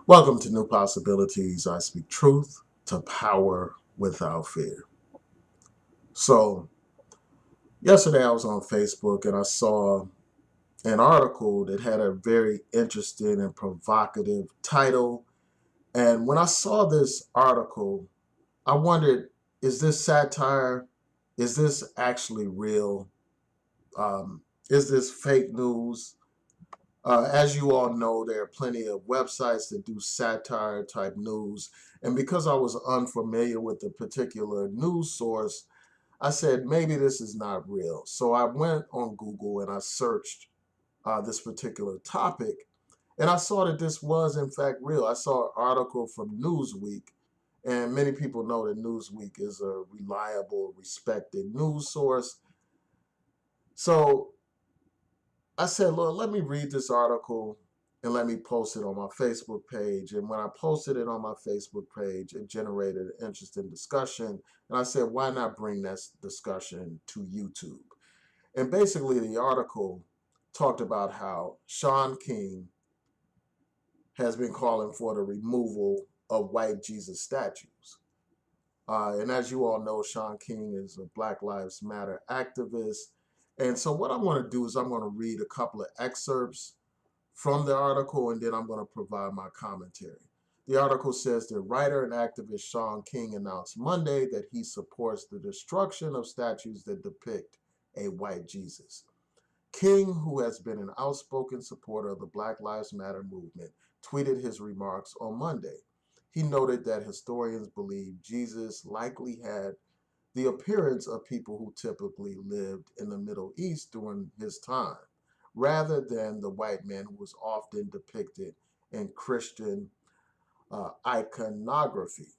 Welcome to New Possibilities. I speak truth to power without fear. So, yesterday I was on Facebook and I saw an article that had a very interesting and provocative title. And when I saw this article, I wondered, is this satire? Is this actually real? Um, is this fake news? As you all know, there are plenty of websites that do satire type news. And because I was unfamiliar with the particular news source, I said, maybe this is not real. So I went on Google and I searched this particular topic. And I saw that this was, in fact, real. I saw an article from Newsweek. And many people know that Newsweek is a reliable, respected news source. So I said, Lord, let me read this article and let me post it on my Facebook page. And when I posted it on my Facebook page, it generated an interesting discussion. And I said, why not bring that discussion to YouTube? And basically, the article talked about how Shaun King has been calling for the removal of white Jesus statues. And as you all know, Shaun King is a Black Lives Matter activist. And so, what I'm going to do is I'm going to read a couple of excerpts from the article, and then I'm going to provide my commentary. The article says the writer and activist Shaun King announced Monday that he supports the destruction of statues that depict a white Jesus. King, who has been an outspoken supporter of the Black Lives Matter movement, tweeted his remarks on Monday. He noted that historians believe Jesus likely had the appearance of people who typically lived in the Middle East during his time, rather than the white man who was often depicted in Christian iconography.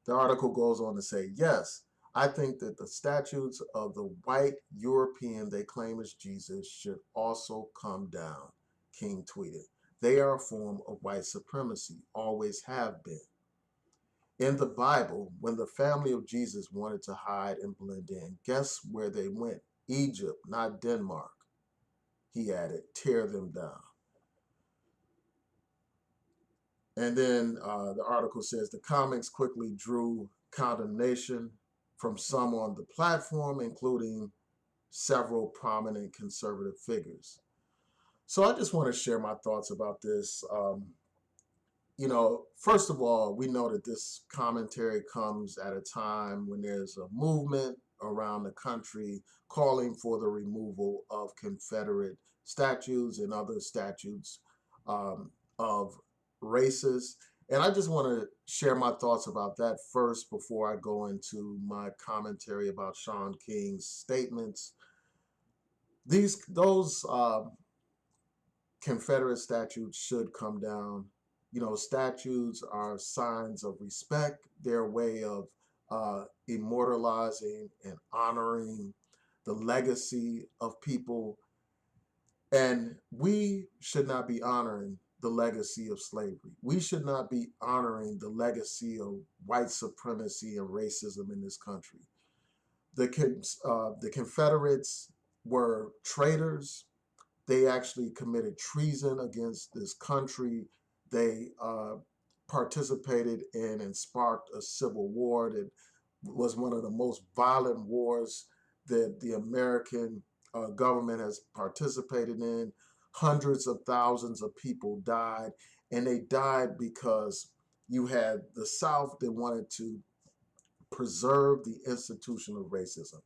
The article goes on to say, yes, I think that the statues of the white European they claim is Jesus should also come down, King tweeted. They are a form of white supremacy, always have been. In the Bible, when the family of Jesus wanted to hide and blend in, guess where they went? Egypt, not Denmark. He added, tear them down. And then the article says the comments quickly drew condemnation from some on the platform, including several prominent conservative figures. So I just want to share my thoughts about this. First of all, we know that this commentary comes at a time when there's a movement around the country calling for the removal of Confederate statues and other statues of races. And I just want to share my thoughts about that first before I go into my commentary about Shaun King's statements. Those Confederate statues should come down. Statues are signs of respect. They're a way of immortalizing and honoring the legacy of people. And we should not be honoring the legacy of slavery. We should not be honoring the legacy of white supremacy and racism in this country. The Confederates were traitors. They actually committed treason against this country. They participated in and sparked a civil war that was one of the most violent wars that the American government has participated in. Hundreds of thousands of people died, and they died because you had the South that wanted to preserve the institution of racism.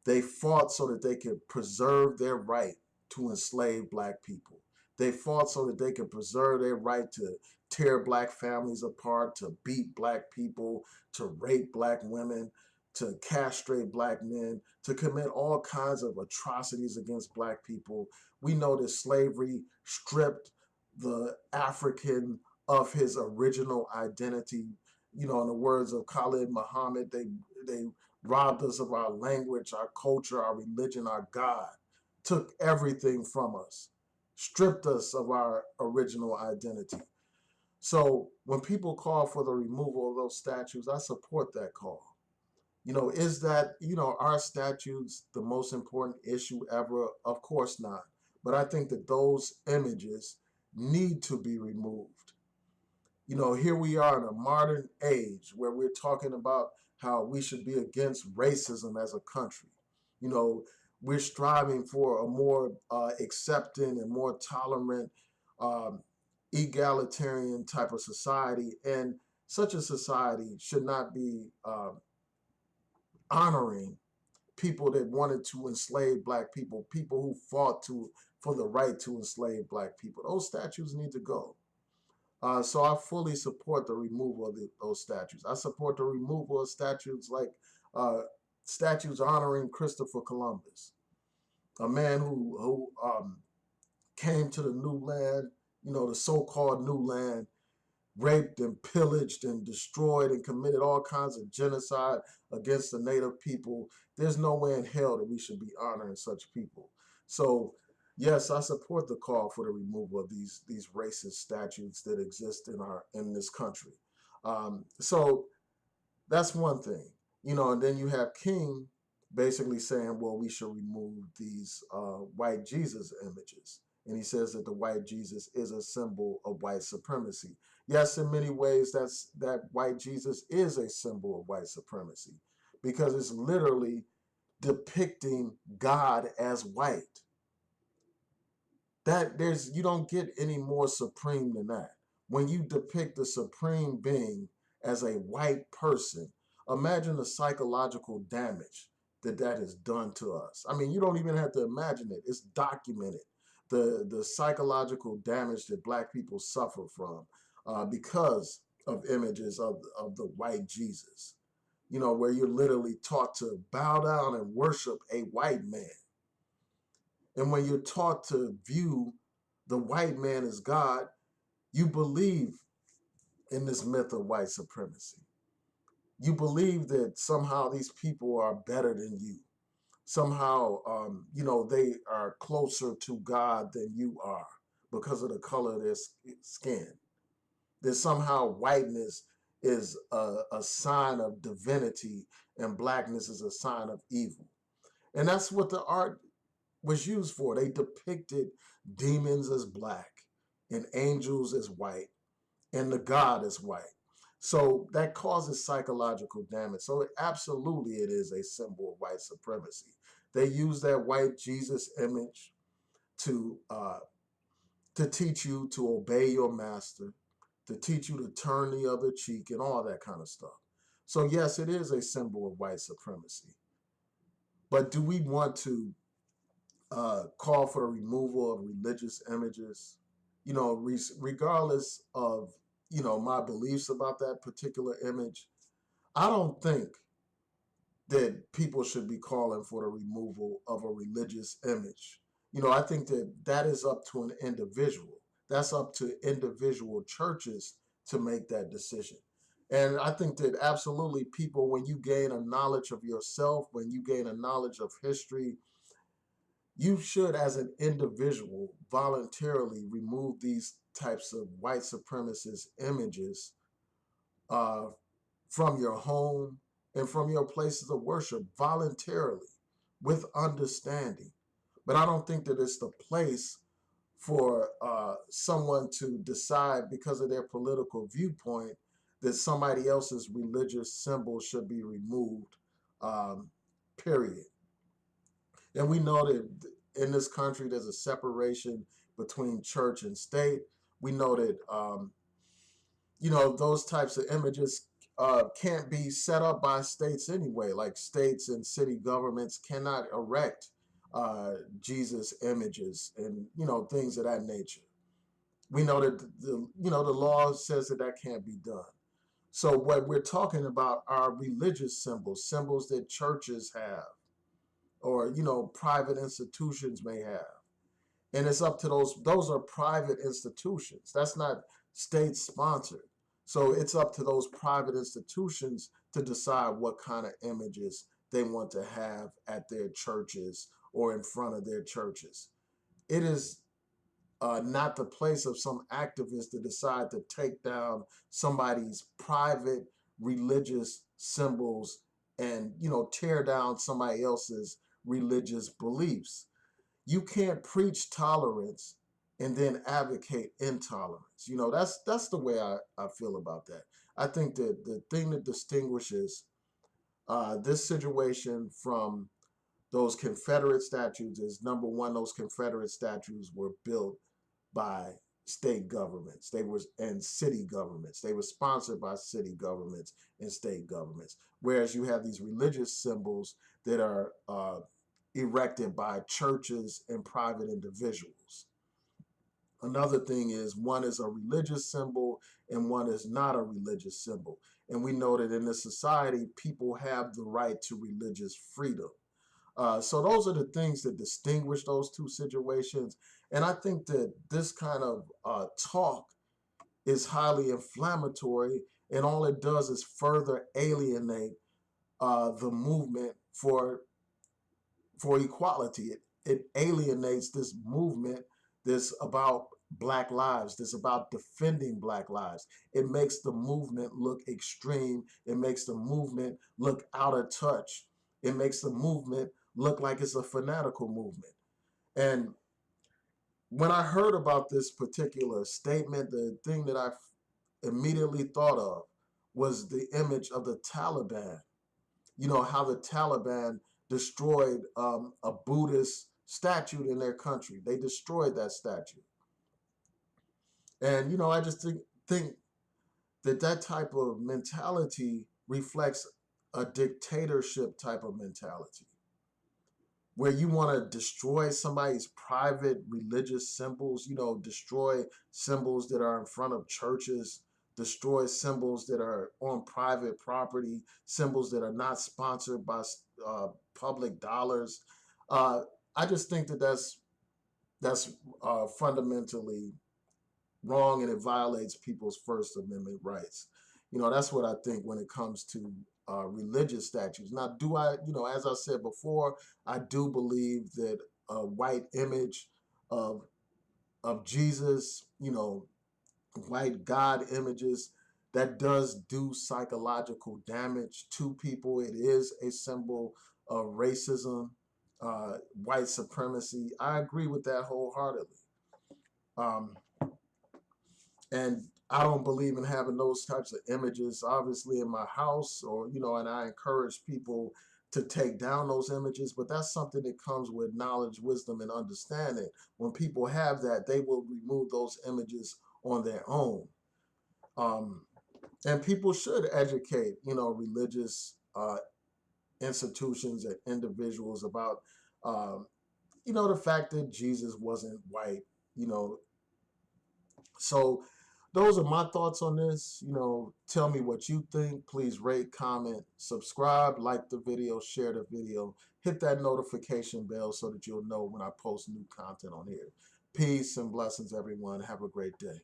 They fought so that they could preserve their right to enslave black people. They fought so that they could preserve their right to tear black families apart, to beat black people, to rape black women, to castrate black men, to commit all kinds of atrocities against black people. We know that slavery stripped the African of his original identity. In the words of Khalid Muhammad, they robbed us of our language, our culture, our religion, our God, took everything from us, stripped us of our original identity. So when people call for the removal of those statues, I support that call. Is that, our statues the most important issue ever? Of course not. But I think that those images need to be removed. Here we are in a modern age where we're talking about how we should be against racism as a country. You know, we're striving for a more accepting and more tolerant, um, egalitarian type of society. And such a society should not be honoring people that wanted to enslave black people, people who fought for the right to enslave black people. Those statues need to go. So I fully support the removal of those statues. I support the removal of statues like uh, statues honoring Christopher Columbus, a man who came to the new land, the so-called new land, raped and pillaged and destroyed and committed all kinds of genocide against the native people. There's no way in hell that we should be honoring such people. So yes, I support the call for the removal of these racist statutes that exist in this country. So that's one thing, and then you have King basically saying, well, we should remove these white Jesus images. And he says that the white Jesus is a symbol of white supremacy. Yes, in many ways, that white Jesus is a symbol of white supremacy because it's literally depicting God as white. You don't get any more supreme than that. When you depict the supreme being as a white person, imagine the psychological damage that has done to us. I mean, you don't even have to imagine it. It's documented. The psychological damage that black people suffer from because of images of the white Jesus, where you're literally taught to bow down and worship a white man. And when you're taught to view the white man as God, you believe in this myth of white supremacy. You believe that somehow these people are better than you. Somehow, they are closer to God than you are because of the color of their skin. That somehow whiteness is a sign of divinity and blackness is a sign of evil. And that's what the art was used for. They depicted demons as black and angels as white and the God as white. So that causes psychological damage. So it is a symbol of white supremacy. They use that white Jesus image to to teach you to obey your master, to teach you to turn the other cheek and all that kind of stuff. So yes, it is a symbol of white supremacy. But do we want to call for the removal of religious images, regardless of, my beliefs about that particular image? I don't think that people should be calling for the removal of a religious image. I think that is up to an individual. That's up to individual churches to make that decision. And I think that absolutely people, when you gain a knowledge of yourself, when you gain a knowledge of history, you should, as an individual, voluntarily remove these types of white supremacist images uh, from your home and from your places of worship voluntarily with understanding. But I don't think that it's the place for someone to decide because of their political viewpoint that somebody else's religious symbol should be removed, period. And we know that in this country, there's a separation between church and state. We know that, those types of images can't be set up by states anyway. Like states and city governments cannot erect Jesus images and, things of that nature. We know that the law says that can't be done. So what we're talking about are religious symbols, symbols that churches have or private institutions may have, and it's up to those are private institutions. That's not state sponsored. So it's up to those private institutions to decide what kind of images they want to have at their churches or in front of their churches. It is not the place of some activist to decide to take down somebody's private religious symbols and tear down somebody else's religious beliefs. You can't preach tolerance and then advocate intolerance. That's the way I feel about that. I think that the thing that distinguishes this situation from those Confederate statues is, number one, those Confederate statues were built by state governments. They were and city governments. They were sponsored by city governments and state governments. Whereas you have these religious symbols that are erected by churches and private individuals. Another thing is, one is a religious symbol and one is not a religious symbol. And we know that in this society, people have the right to religious freedom. So those are the things that distinguish those two situations. And I think that this kind of talk is highly inflammatory, and all it does is further alienate the movement for equality. It alienates this movement that's about Black lives, that's about defending Black lives. It makes the movement look extreme. It makes the movement look out of touch. It makes the movement look like it's a fanatical movement. And when I heard about this particular statement, the thing that I immediately thought of was the image of the Taliban. How the Taliban destroyed a Buddhist statue in their country. They destroyed that statue. And, I just think that that type of mentality reflects a dictatorship type of mentality, where you want to destroy somebody's private religious symbols, destroy symbols that are in front of churches, destroy symbols that are on private property, symbols that are not sponsored by public dollars. Uh, I just think that that's fundamentally wrong, and it violates people's First Amendment rights. That's what I think when it comes to religious statues. Now, do I, as I said before, I do believe that a white image of Jesus, white God images, that does do psychological damage to people. It is a symbol of racism, white supremacy. I agree with that wholeheartedly. Um, And I don't believe in having those types of images, obviously, in my house, or, and I encourage people to take down those images. But that's something that comes with knowledge, wisdom, and understanding. When people have that, they will remove those images on their own. Um, and people should educate, religious institutions and individuals about, the fact that Jesus wasn't white, you know, So those are my thoughts on this. Tell me what you think. Please rate, comment, subscribe, like the video, share the video, hit that notification bell so that you'll know when I post new content on here. Peace and blessings, everyone. Have a great day.